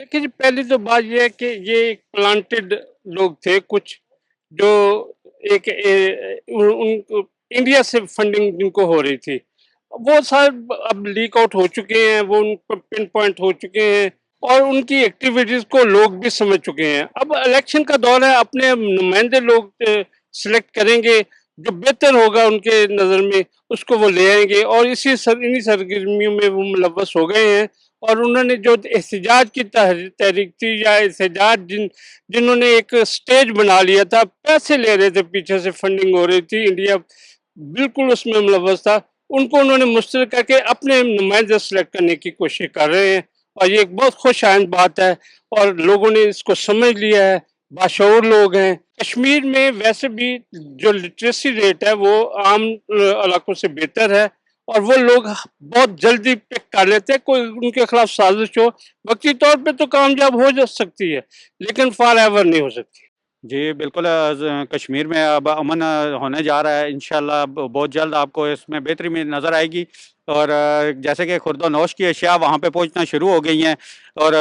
देखिए जी, पहली तो बात ये है कि ये एक प्लांटेड लोग थे कुछ, जो एक उनको इंडिया से फंडिंग जिनको हो रही थी, वो सब अब लीक आउट हो चुके हैं, वो उन पर पिन पॉइंट हो चुके हैं और उनकी एक्टिविटीज को लोग भी समझ चुके हैं। अब इलेक्शन का दौर है, अपने नुमाइंदे लोग सिलेक्ट करेंगे, जो बेहतर होगा उनके नज़र में उसको वो ले आएंगे और इन्हीं सरगर्मियों में वो मुलव्वस हो गए हैं। और उन्होंने जो एहतजाज की तहरीक थी या एहतजाज जिन्होंने एक स्टेज बना लिया था, पैसे ले रहे थे, पीछे से फंडिंग हो रही थी, इंडिया बिल्कुल उसमें मुलव्वस था, उनको उन्होंने मुस्तरद करके अपने नुमाइंदे सेलेक्ट करने की कोशिश कर रहे हैं। और ये एक बहुत खुश आइंद बात है और लोगों ने इसको समझ लिया है, बाशऊर लोग हैं। कश्मीर में वैसे भी जो लिटरेसी रेट है वो आम इलाकों से बेहतर है और वो लोग बहुत जल्दी पिक कर लेते हैं। कोई उनके खिलाफ साजिश हो, वक्ती तौर पे तो कामयाब हो जा सकती है, लेकिन फॉर एवर नहीं हो सकती। जी बिल्कुल, कश्मीर में अब अमन होने जा रहा है इंशाल्लाह। अब बहुत जल्द आपको इसमें बेहतरी में नज़र आएगी। और जैसे कि खुर्द-ओ-नोश की अशिया वहाँ पे पहुँचना शुरू हो गई हैं और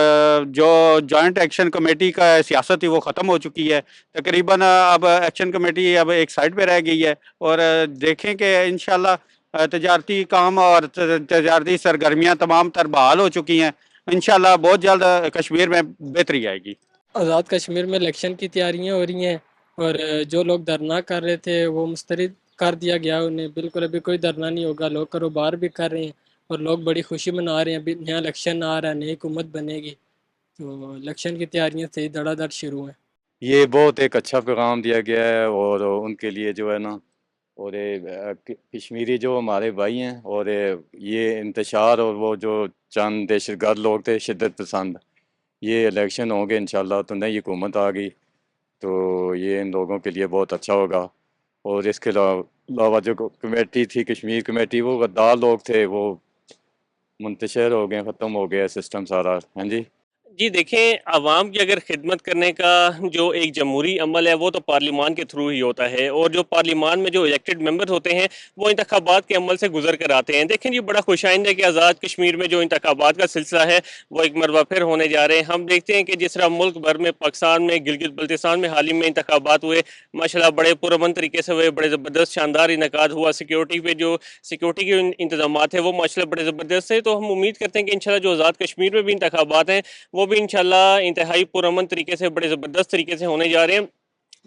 जो जॉइंट एक्शन कमेटी का सियासत थी वो ख़त्म हो चुकी है तकरीबन। अब एक्शन कमेटी अब एक साइड पे रह गई है और देखें कि इंशाल्लाह तजारती काम और तजारती सरगर्मियाँ तमाम तर बहाल हो चुकी हैं। इंशाल्लाह बहुत जल्द कश्मीर में बेहतरी आएगी। आज़ाद कश्मीर में इलेक्शन की तैयारियां हो रही हैं और जो लोग धरना कर रहे थे वो मुस्तरद कर दिया गया उन्हें। बिल्कुल अभी कोई धरना नहीं होगा, लोग कारोबार भी कर रहे हैं और लोग बड़ी खुशी मना रहे हैं। अभी नया इलेक्शन आ रहा है, नई हुकूमत बनेगी, तो इलेक्शन की तैयारियां सही धड़ाधड़ शुरू हैं। ये बहुत एक अच्छा पैगाम दिया गया है और उनके लिए जो है ना, और कश्मीरी जो हमारे भाई हैं, और ये इंतशार और वो जो चंद दहशतगर्द लोग थे शिद्दत पसंद, ये इलेक्शन होंगे इंशाल्लाह तो नई हुकूमत आ गई तो ये इन लोगों के लिए बहुत अच्छा होगा। और इसके अलावा जो कमेटी थी कश्मीर कमेटी, वो गद्दार लोग थे, वो मुंतशिर हो गए, ख़त्म हो गया सिस्टम सारा। हाँ जी। जी देखें, आवाम की अगर खिदमत करने का जो एक जमहूरी अमल है वो तो पार्लिमान के थ्रू ही होता है और जो पार्लिमान में जो इलेक्टेड मेंबर होते हैं वो इंतखाबात के अमल से गुजर कर आते हैं। देखें जी, बड़ा खुशाइंद है कि आज़ाद कश्मीर में जो इंतखाबात का सिलसिला है वो एक मरतबा फिर होने जा रहे हैं। हम देखते हैं कि जिस तरह मुल्क भर में, पाकिस्तान में, गिलगित बल्तिस्तान में हाल ही में इंतखाबात हुए, माशाल्लाह बड़े पुरअमन तरीके से हुए, बड़े ज़बरदस्त शानदार इनकाद हुआ। सिक्योरिटी पे जो सिक्योरिटी के इंतजाम है वो माशाल्लाह बड़े ज़बरदस्त है। तो हम उम्मीद करते हैं कि इंशाल्लाह जो आज़ाद कश्मीर में भी इंतखाबात हैं वो भी इंशाल्लाह इंतहाई पुरअमन तरीके से, बड़े ज़बरदस्त तरीके से होने जा रहे हैं।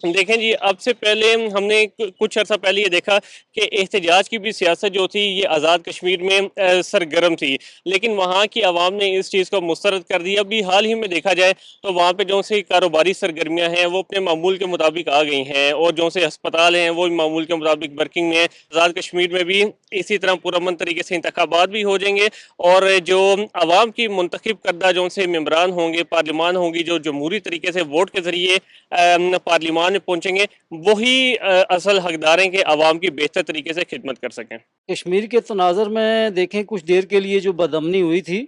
देखें जी, अब से पहले हमने कुछ अर्सा पहले ये देखा कि एहतजाज की भी सियासत जो थी ये आज़ाद कश्मीर में सरगर्म थी, लेकिन वहाँ की आवाम ने इस चीज़ को मुस्तरद कर दिया। अभी हाल ही में देखा जाए तो वहाँ पे जो से कारोबारी सरगर्मियाँ हैं वो अपने मामूल के मुताबिक आ गई हैं और जो से अस्पताल हैं वो मामूल के मुताबिक वर्किंग में हैं। आज़ाद कश्मीर में भी इसी तरह पुरअमन तरीके से इंतखाबात भी हो जाएंगे और जो आवाम की मुंतखब करदा जो से मेम्बरान होंगे, पार्लिमान होंगी, जो जमहूरी तरीके से वोट के ज़रिए पार्लिमान में पहुंचेंगे, वही असल हकदार हैं कि आवाम की बेहतर तरीके से खिदमत कर सकें। कश्मीर के तनाज़र में देखें, कुछ देर के लिए जो बदअमनी हुई थी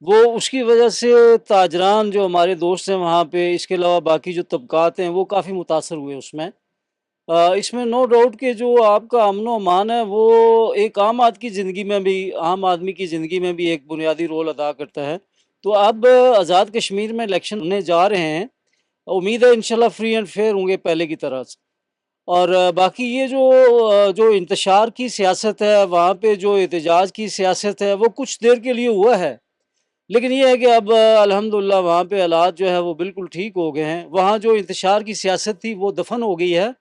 वो उसकी वजह से ताजरान जो हमारे दोस्त हैं वहाँ पे, इसके अलावा बाकी जो तबकात हैं वो काफ़ी मुतासर हुए उसमें। इसमें नो डाउट कि जो आपका अमन व अमान है वो एक आम आदमी की ज़िंदगी में भी एक बुनियादी रोल अदा करता है। तो अब आज़ाद कश्मीर में इलेक्शन होने जा रहे हैं, उम्मीद है इंशाल्लाह फ्री एंड फेयर होंगे पहले की तरह से। और बाकी ये जो इंतशार की सियासत है, वहाँ पे जो एहतजाज की सियासत है, वो कुछ देर के लिए हुआ है, लेकिन ये है कि अब अल्हम्दुलिल्लाह वहाँ पे हालात जो है वो बिल्कुल ठीक हो गए हैं। वहाँ जो इंतशार की सियासत थी वो दफन हो गई है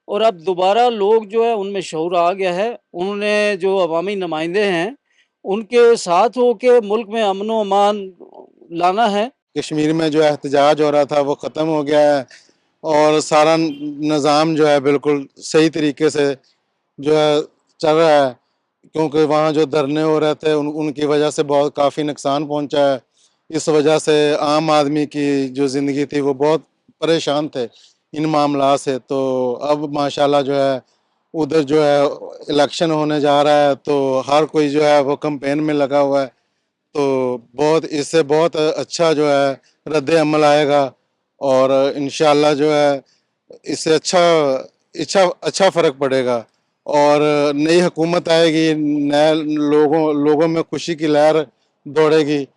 और अब दोबारा लोग जो है उनमें शऊर आ गया है। उन्होंने जो अवामी नुमाइंदे हैं उनके साथ हो के मुल्क में अमन व अमान लाना है। कश्मीर में जो एहतजाज हो रहा था वो ख़त्म हो गया है और सारा निज़ाम जो है बिल्कुल सही तरीके से जो है चल रहा है, क्योंकि वहाँ जो धरने हो रहे थे उनकी वजह से बहुत काफ़ी नुकसान पहुँचा है। इस वजह से आम आदमी की जो ज़िंदगी थी वो बहुत परेशान थे इन मामला से। तो अब माशाल्लाह जो है उधर जो है इलेक्शन होने जा रहा है तो हर कोई जो है वो कैंपेन में लगा हुआ है, तो इससे बहुत अच्छा जो है रद्द अमल आएगा और इंशाल्लाह जो है इससे अच्छा फ़र्क पड़ेगा और नई हुकूमत आएगी, नए लोगों में खुशी की लहर दौड़ेगी।